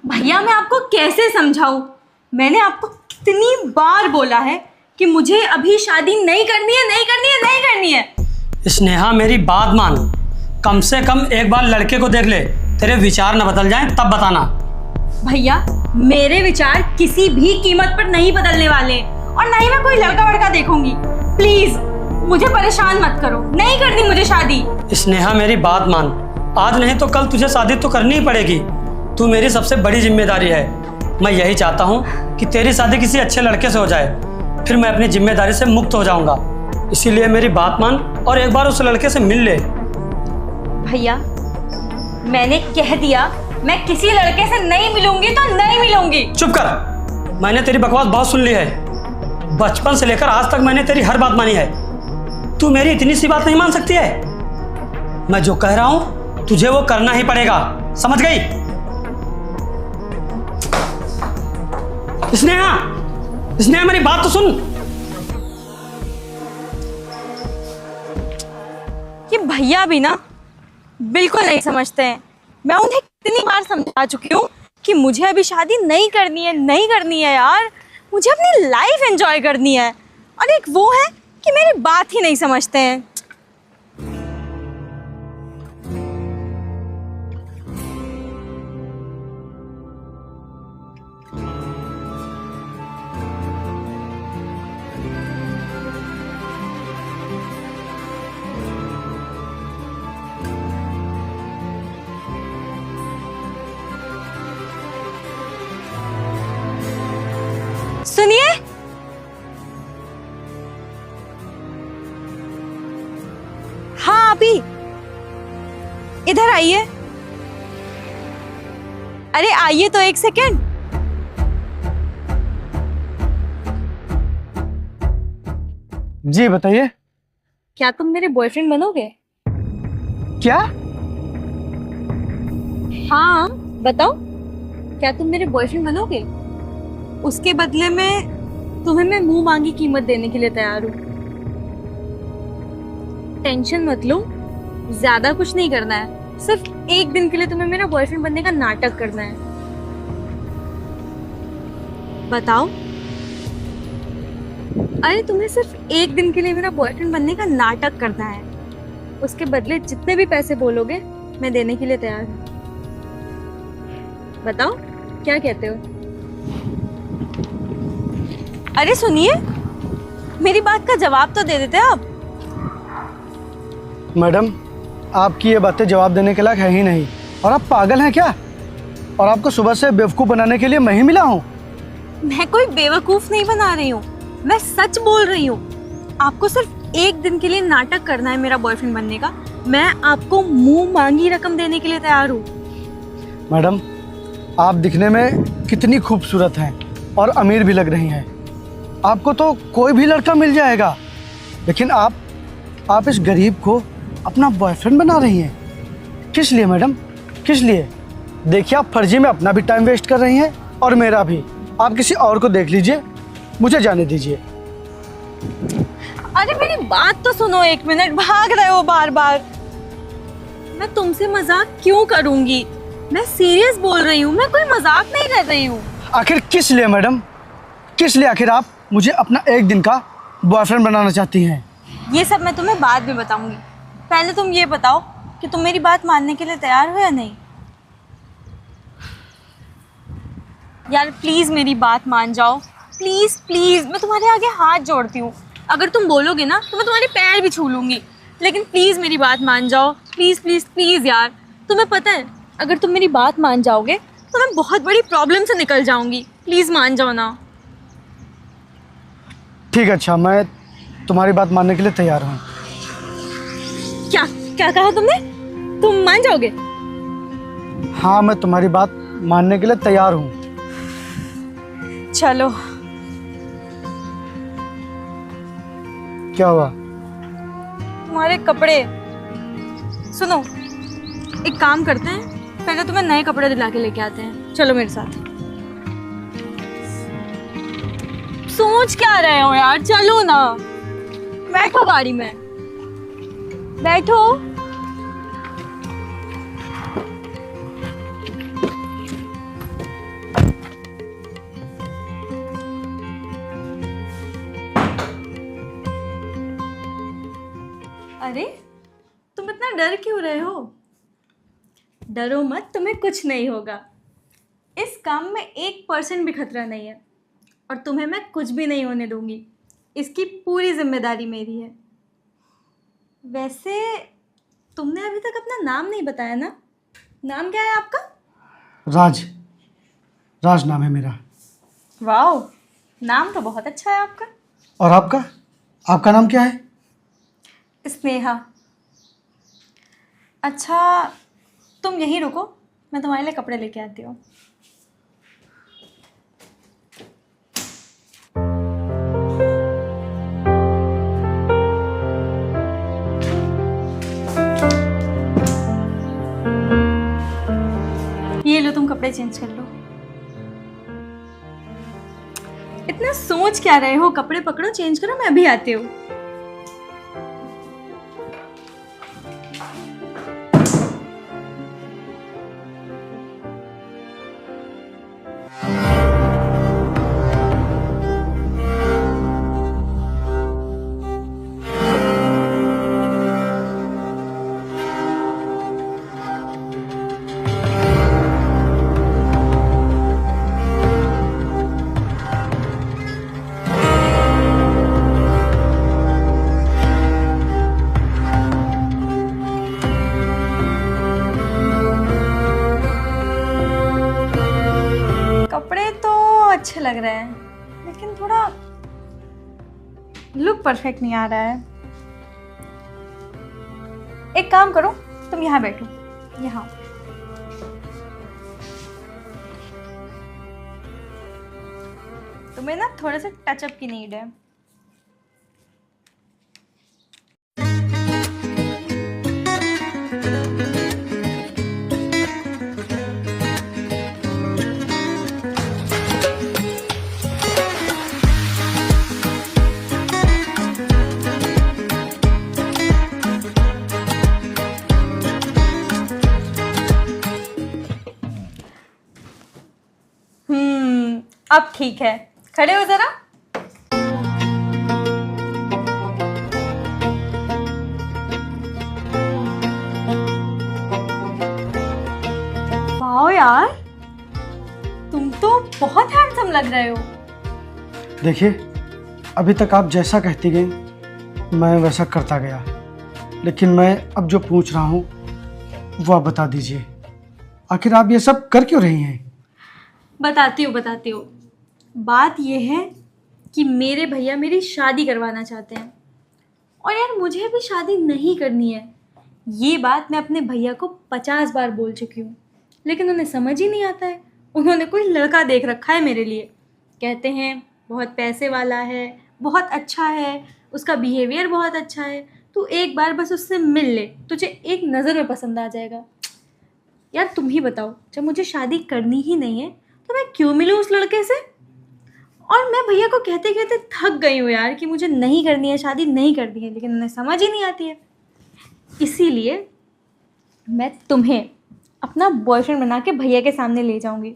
भैया मैं आपको कैसे समझाऊं? मैंने आपको कितनी बार बोला है कि मुझे अभी शादी नहीं करनी है, नहीं करनी है, नहीं करनी है। स्नेहा मेरी बात मान, कम से कम एक बार लड़के को देख ले, तेरे विचार न बदल जाएं तब बताना। भैया मेरे विचार किसी भी कीमत पर नहीं बदलने वाले और ना ही मैं कोई लड़का वड़का देखूंगी। प्लीज मुझे परेशान मत करो, नहीं करनी मुझे शादी। स्नेहा मेरी बात मान, आज नहीं तो कल तुझे शादी तो करनी ही पड़ेगी। तू मेरी सबसे बड़ी जिम्मेदारी है। मैं यही चाहता हूँ कि तेरी शादी किसी अच्छे लड़के से हो जाए, फिर मैं अपनी जिम्मेदारी से मुक्त हो जाऊंगा। इसीलिए मेरी बात मान और एक बार उस लड़के से मिल ले। भैया मैंने कह दिया, मैं किसी लड़के से नहीं मिलूंगी तो नहीं मिलूंगी। चुप कर, मैंने तेरी बकवास बहुत सुन ली है। बचपन से लेकर आज तक मैंने तेरी हर बात मानी है। तू मेरी इतनी सी बात नहीं मान सकती है? मैं जो कह रहा हूं तुझे वो करना ही पड़ेगा, समझ गई? स्नेहा, स्नेहा मेरी बात तो सुन। ये भैया भी ना बिल्कुल नहीं समझते हैं। मैं उन्हें कितनी बार समझा चुकी हूँ कि मुझे अभी शादी नहीं करनी है, नहीं करनी है यार, मुझे अपनी लाइफ एंजॉय करनी है। और एक वो है कि मेरी बात ही नहीं समझते हैं। सुनिए, हाँ अभी इधर आइए। अरे आइए तो एक सेकेंड। जी बताइए। क्या तुम मेरे बॉयफ्रेंड बनोगे? क्या? हाँ बताओ, क्या तुम मेरे बॉयफ्रेंड बनोगे? उसके बदले में तुम्हें मैं मुंह मांगी कीमत देने के लिए तैयार हूँ। टेंशन मत लो, ज्यादा कुछ नहीं करना है, सिर्फ एक दिन के लिए तुम्हें मेरा बॉयफ्रेंड बनने का नाटक करना है। बताओ। अरे तुम्हें सिर्फ एक दिन के लिए मेरा बॉयफ्रेंड बनने का नाटक करना है, उसके बदले जितने भी पैसे बोलोगे मैं देने के लिए तैयार हूँ। बताओ क्या कहते हो? अरे सुनिए, मेरी बात का जवाब तो दे देते आप। मैडम आपकी ये बातें जवाब देने के लायक है ही नहीं। और आप पागल हैं क्या? और आपको सुबह से बेवकूफ़ बनाने के लिए मैं ही मिला हूँ। मैं कोई बेवकूफ नहीं बना रही हूँ, मैं सच बोल रही हूँ। आपको सिर्फ एक दिन के लिए नाटक करना है मेरा बॉयफ्रेंड बनने का, मैं आपको मुंह मांगी रकम देने के लिए तैयार हूँ। मैडम आप दिखने में कितनी खूबसूरत हैं और अमीर भी लग रही हैं। आपको तो कोई भी लड़का मिल जाएगा, लेकिन आप इस गरीब को अपना बॉयफ्रेंड बना रही हैं। किस लिए मैडम, किस लिए? देखिए आप फर्जी में अपना भी टाइम वेस्ट कर रही हैं और मेरा भी। आप किसी और को देख लीजिए, मुझे जाने दीजिए। अरे मेरी बात तो सुनो, एक मिनट, भाग रहे हो बार बार। मैं तुमसे मजाक क्यों करूंगी? मैं सीरियस बोल रही हूँ, मैं कोई मजाक नहीं कर रही हूँ। आखिर किस लिए मैडम, किस लिए आखिर आप मुझे अपना एक दिन का बॉयफ्रेंड बनाना चाहती हैं? ये सब मैं तुम्हें बाद में बताऊंगी, पहले तुम ये बताओ कि तुम मेरी बात मानने के लिए तैयार हो या नहीं। यार प्लीज मेरी बात मान जाओ, प्लीज प्लीज, मैं तुम्हारे आगे हाथ जोड़ती हूँ। अगर तुम बोलोगे ना तो मैं तुम्हारे पैर भी छू लूंगी, लेकिन प्लीज मेरी बात मान जाओ, प्लीज प्लीज प्लीज। यार तुम्हें पता है, अगर तुम मेरी बात मान जाओगे तो मैं बहुत बड़ी प्रॉब्लम से निकल जाऊंगी। प्लीज मान जाओ ना। ठीक है, अच्छा मैं तुम्हारी बात मानने के लिए तैयार हूँ। क्या क्या कहा तुमने? तुम मान जाओगे? हाँ मैं तुम्हारी बात मानने के लिए तैयार हूँ। चलो। क्या हुआ? तुम्हारे कपड़े। सुनो, एक काम करते हैं, पहले तुम्हें नए कपड़े दिला के लेके आते हैं। चलो मेरे साथ। सोच क्या रहे हो यार, चलो ना, बैठो गाड़ी में, बैठो। तुम इतना डर क्यों रहे हो? डरो मत, तुम्हें कुछ नहीं होगा। इस काम में 1% भी खतरा नहीं है और तुम्हें मैं कुछ भी नहीं होने दूंगी। इसकी पूरी जिम्मेदारी मेरी है। वैसे तुमने अभी तक अपना नाम नहीं बताया ना? नाम क्या है आपका? राज, राज नाम है मेरा। वाओ, नाम तो बहुत अच्छा है आपका। और आपका? आपका नाम क्या है? स्नेहा। अच्छा, तुम यहीं रुको, मैं तुम्हारे लिए कपड़े लेके आती हूँ। ये लो, तुम कपड़े चेंज कर लो। इतना सोच क्या रहे हो? कपड़े पकड़ो, चेंज करो, मैं अभी आती हूँ। कपड़े तो अच्छे लग रहे हैं, लेकिन थोड़ा लुक परफेक्ट नहीं आ रहा है। एक काम करो, तुम यहाँ बैठो, यहाँ। तुम्हें ना थोड़ा सा टचअप की नीड है। अब ठीक है, खड़े हो जरा। वाओ यार, तुम तो बहुत हैंडसम लग रहे हो। देखिए, अभी तक आप जैसा कहती गई मैं वैसा करता गया, लेकिन मैं अब जो पूछ रहा हूँ वो आप बता दीजिए। आखिर आप ये सब कर क्यों रही हैं? बताती हूँ। बात यह है कि मेरे भैया मेरी शादी करवाना चाहते हैं और यार मुझे भी शादी नहीं करनी है। ये बात मैं अपने भैया को 50 बार बोल चुकी हूँ, लेकिन उन्हें समझ ही नहीं आता है। उन्होंने कोई लड़का देख रखा है मेरे लिए। कहते हैं बहुत पैसे वाला है, बहुत अच्छा है, उसका बिहेवियर बहुत अच्छा है, तू एक बार बस उससे मिल ले, तुझे एक नज़र में पसंद आ जाएगा। यार तुम ही बताओ, जब मुझे शादी करनी ही नहीं है तो मैं क्यों मिलूँ उस लड़के से? और मैं भैया को कहते कहते थक गई हूँ यार कि मुझे नहीं करनी है, शादी नहीं करनी है, लेकिन उन्हें समझ ही नहीं आती है। इसीलिए मैं तुम्हें अपना बॉयफ्रेंड बना के भैया के सामने ले जाऊंगी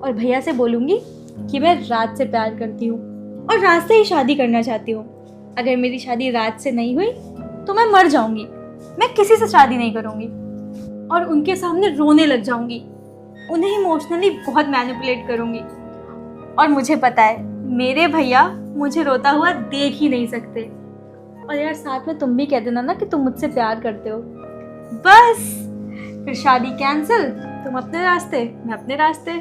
और भैया से बोलूँगी कि मैं राज से प्यार करती हूँ और राज से ही शादी करना चाहती हूँ। अगर मेरी शादी राज से नहीं हुई तो मैं मर जाऊँगी, मैं किसी से शादी नहीं करूँगी और उनके सामने रोने लग जाऊँगी, उन्हें इमोशनली बहुत मैनिपुलेट करूँगी। और मुझे पता है मेरे भैया मुझे रोता हुआ देख ही नहीं सकते। और यार साथ में तुम भी कह देना ना कि तुम मुझसे प्यार करते हो, बस फिर शादी कैंसिल, तुम अपने रास्ते मैं अपने रास्ते।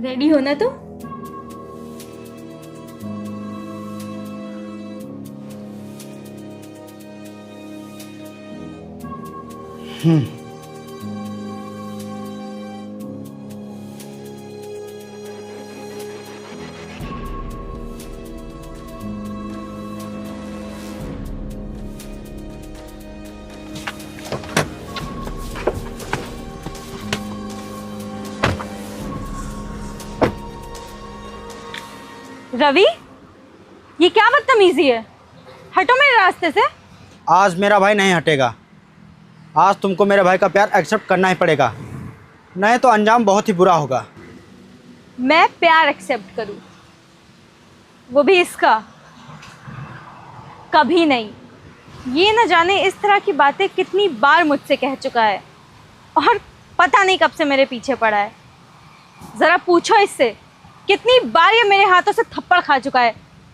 रेडी हो ना तुम? रवि, ये क्या बदतमीजी है? हटो मेरे रास्ते से। आज मेरा भाई नहीं हटेगा। आज तुमको मेरे भाई का प्यार एक्सेप्ट करना ही पड़ेगा, नहीं तो अंजाम बहुत ही बुरा होगा। मैं प्यार एक्सेप्ट करूं, वो भी इसका? कभी नहीं। ये न जाने इस तरह की बातें कितनी बार मुझसे कह चुका है और पता नहीं कब से मेरे पीछे पड़ा है। ज़रा पूछो इससे कितनी बार ये मेरे हाथों से थप्पड़ खा चुका है।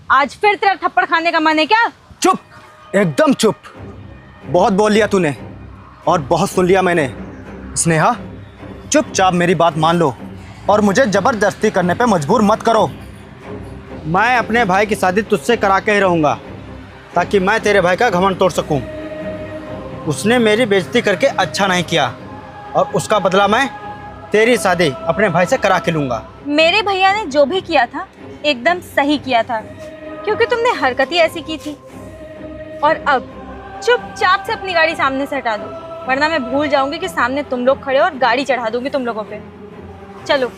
आज फिर तेरा थप्पड़ खाने का मन है क्या? चुप, एकदम चुप। बहुत बोल लिया तूने और बहुत सुन लिया मैंने। स्नेहा, चुपचाप मेरी बात मान लो और मुझे ज़बरदस्ती करने पे मजबूर मत करो। मैं अपने भाई की शादी तुझसे करा के ही रहूँगा ताकि मैं तेरे भाई का घमंड तोड़ सकूँ। उसने मेरी बेइज्जती करके अच्छा नहीं किया और उसका बदला मैं तेरी शादी अपने भाई से करा के लूँगा। मेरे भैया ने जो भी किया था एकदम सही किया था, क्योंकि तुमने हरकत ही ऐसी की थी। और अब चुपचाप से अपनी गाड़ी सामने से हटा दो, वरना मैं भूल जाऊंगी कि सामने तुम लोग खड़े हो और गाड़ी चढ़ा दूंगी तुम लोगों पे। चलो।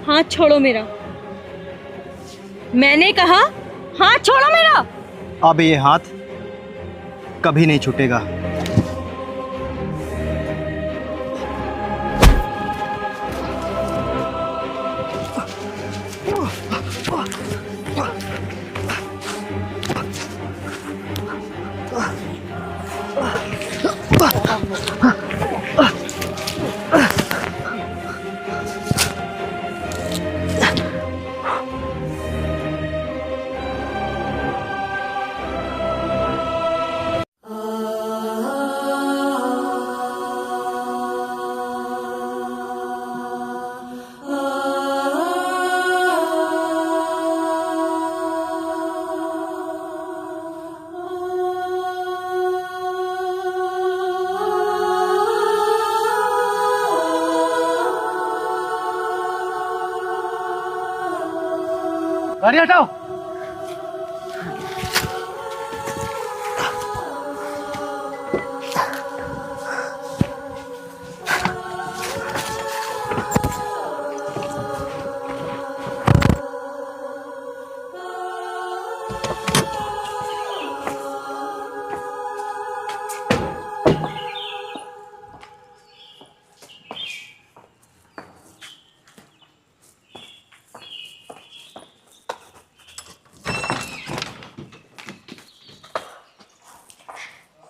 हाथ छोड़ो मेरा, मैंने कहा हाथ छोड़ो मेरा। अब ये हाथ कभी नहीं छूटेगा। गाड़ी हटाओ।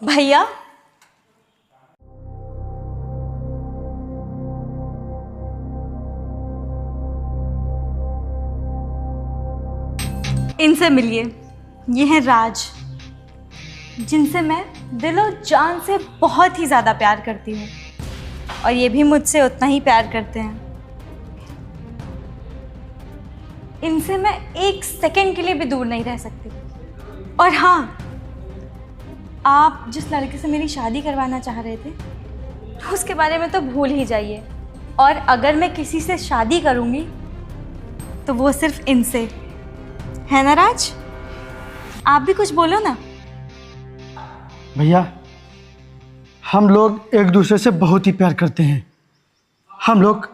भैया, इनसे मिलिए। ये हैं राज, जिनसे मैं दिल और जान से बहुत ही ज़्यादा प्यार करती हूँ और ये भी मुझसे उतना ही प्यार करते हैं। इनसे मैं एक सेकंड के लिए भी दूर नहीं रह सकती। और हाँ, आप जिस लड़के से मेरी शादी करवाना चाह रहे थे उसके बारे में तो भूल ही जाइए। और अगर मैं किसी से शादी करूँगी तो वो सिर्फ इनसे, है ना राज? आप भी कुछ बोलो ना। भैया, हम लोग एक दूसरे से बहुत ही प्यार करते हैं। हम लोग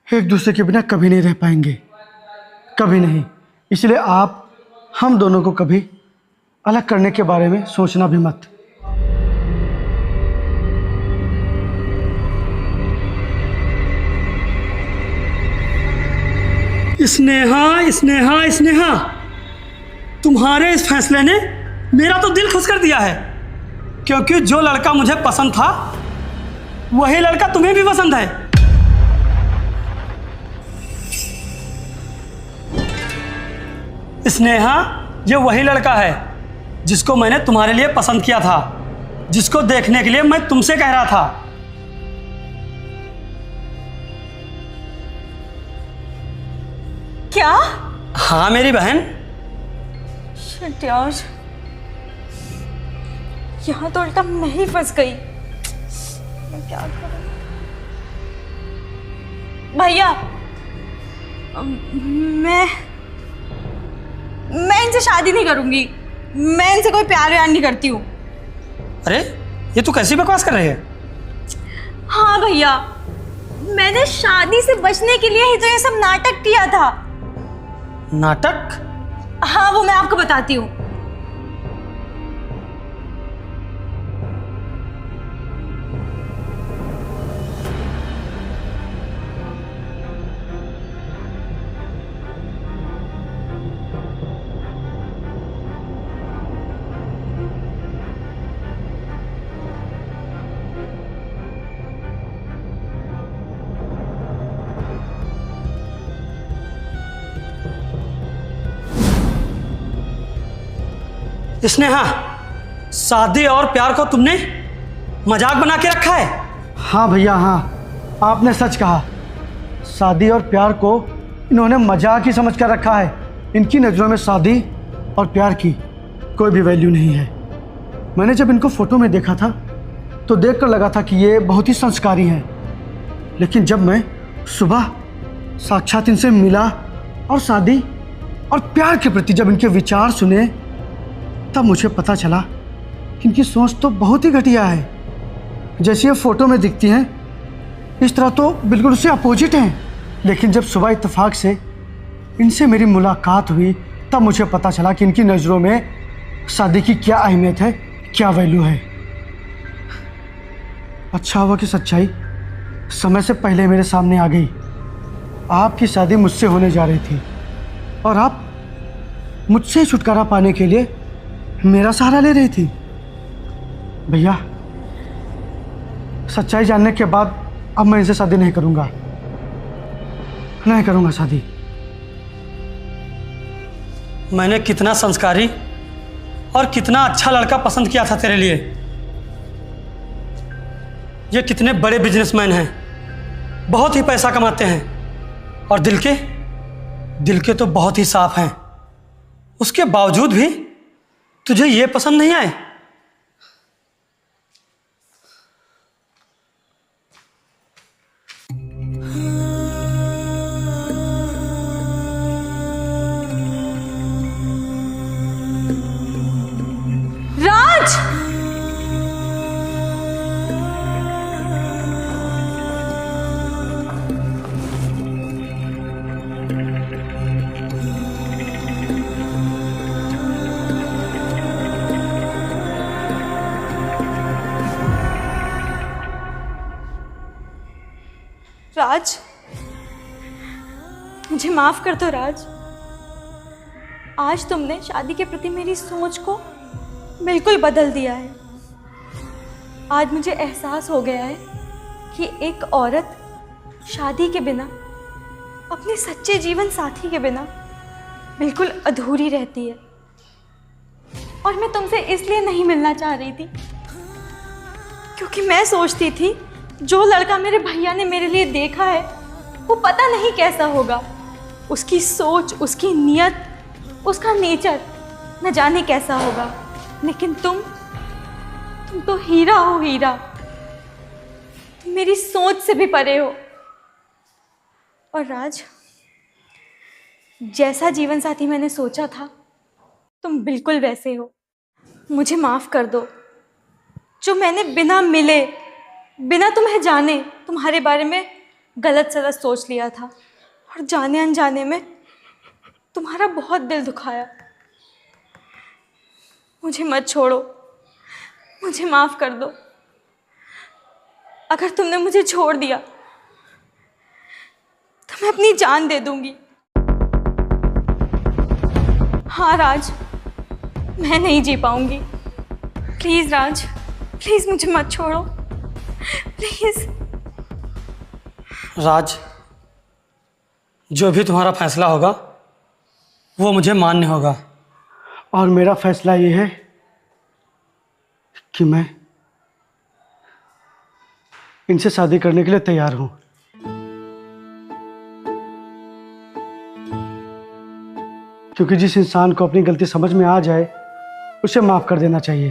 एक दूसरे के बिना कभी नहीं रह पाएंगे, कभी नहीं। इसलिए आप हम दोनों को कभी अलग करने के बारे में सोचना भी मत। स्नेहा, स्नेहा, स्नेहा, तुम्हारे इस फैसले ने मेरा तो दिल खुश कर दिया है, क्योंकि जो लड़का मुझे पसंद था वही लड़का तुम्हें भी पसंद है। स्नेहा, ये वही लड़का है जिसको मैंने तुम्हारे लिए पसंद किया था, जिसको देखने के लिए मैं तुमसे कह रहा था। क्या? हाँ मेरी बहन। शिट यार, यहाँ तो उल्टा मैं ही फंस गई। मैं क्या करूं? भैया, मैं इनसे शादी नहीं करूंगी। मैं इनसे कोई प्यार व्यार नहीं करती हूँ। अरे, ये तू कैसी बकवास कर रही है? हाँ भैया, मैंने शादी से बचने के लिए ही तो ये सब नाटक किया था। नाटक? हाँ, वो मैं आपको बताती हूँ। स्नेहा, शादी और प्यार को तुमने मजाक बना के रखा है। हाँ भैया हाँ, आपने सच कहा। शादी और प्यार को इन्होंने मजाक ही समझ कर रखा है। इनकी नज़रों में शादी और प्यार की कोई भी वैल्यू नहीं है। मैंने जब इनको फ़ोटो में देखा था तो देखकर लगा था कि ये बहुत ही संस्कारी हैं, लेकिन जब मैं सुबह साक्षात इनसे मिला और शादी और प्यार के प्रति जब इनके विचार सुने, तब मुझे पता चला कि इनकी सोच तो बहुत ही घटिया है। जैसे ये फ़ोटो में दिखती हैं इस तरह तो बिल्कुल उससे अपोजिट हैं। लेकिन जब सुबह इत्तेफाक से इनसे मेरी मुलाकात हुई, तब मुझे पता चला कि इनकी नज़रों में शादी की क्या अहमियत है, क्या वैल्यू है। अच्छा हुआ कि सच्चाई समय से पहले मेरे सामने आ गई। आपकी शादी मुझसे होने जा रही थी और आप मुझसे छुटकारा पाने के लिए मेरा सहारा ले रही थी। भैया, सच्चाई जानने के बाद अब मैं इनसे शादी नहीं करूंगा, नहीं करूंगा शादी। मैंने कितना संस्कारी और कितना अच्छा लड़का पसंद किया था तेरे लिए। ये कितने बड़े बिजनेसमैन हैं, बहुत ही पैसा कमाते हैं और दिल के तो बहुत ही साफ हैं। उसके बावजूद भी तुझे ये पसंद नहीं आए। राज, राज, मुझे माफ कर दो राज। आज तुमने शादी के प्रति मेरी सोच को बिल्कुल बदल दिया है। आज मुझे एहसास हो गया है कि एक औरत शादी के बिना, अपने सच्चे जीवन साथी के बिना बिल्कुल अधूरी रहती है। और मैं तुमसे इसलिए नहीं मिलना चाह रही थी क्योंकि मैं सोचती थी जो लड़का मेरे भैया ने मेरे लिए देखा है वो पता नहीं कैसा होगा। उसकी सोच, उसकी नीयत, उसका नेचर न जाने कैसा होगा। लेकिन तुम तो हीरा हो, हीरा। तुम मेरी सोच से भी परे हो। और राज, जैसा जीवन साथी मैंने सोचा था तुम बिल्कुल वैसे हो। मुझे माफ कर दो जो मैंने बिना मिले, बिना तुम्हें जाने तुम्हारे बारे में गलत सलत सोच लिया था और जाने अनजाने में तुम्हारा बहुत दिल दुखाया। मुझे मत छोड़ो, मुझे माफ़ कर दो। अगर तुमने मुझे छोड़ दिया तो मैं अपनी जान दे दूंगी। हाँ राज, मैं नहीं जी पाऊंगी। प्लीज़ राज, प्लीज़ मुझे मत छोड़ो, प्लीज़। राज, जो भी तुम्हारा फैसला होगा वो मुझे मान्य होगा। और मेरा फैसला ये है कि मैं इनसे शादी करने के लिए तैयार हूं। क्योंकि जिस इंसान को अपनी गलती समझ में आ जाए उसे माफ कर देना चाहिए।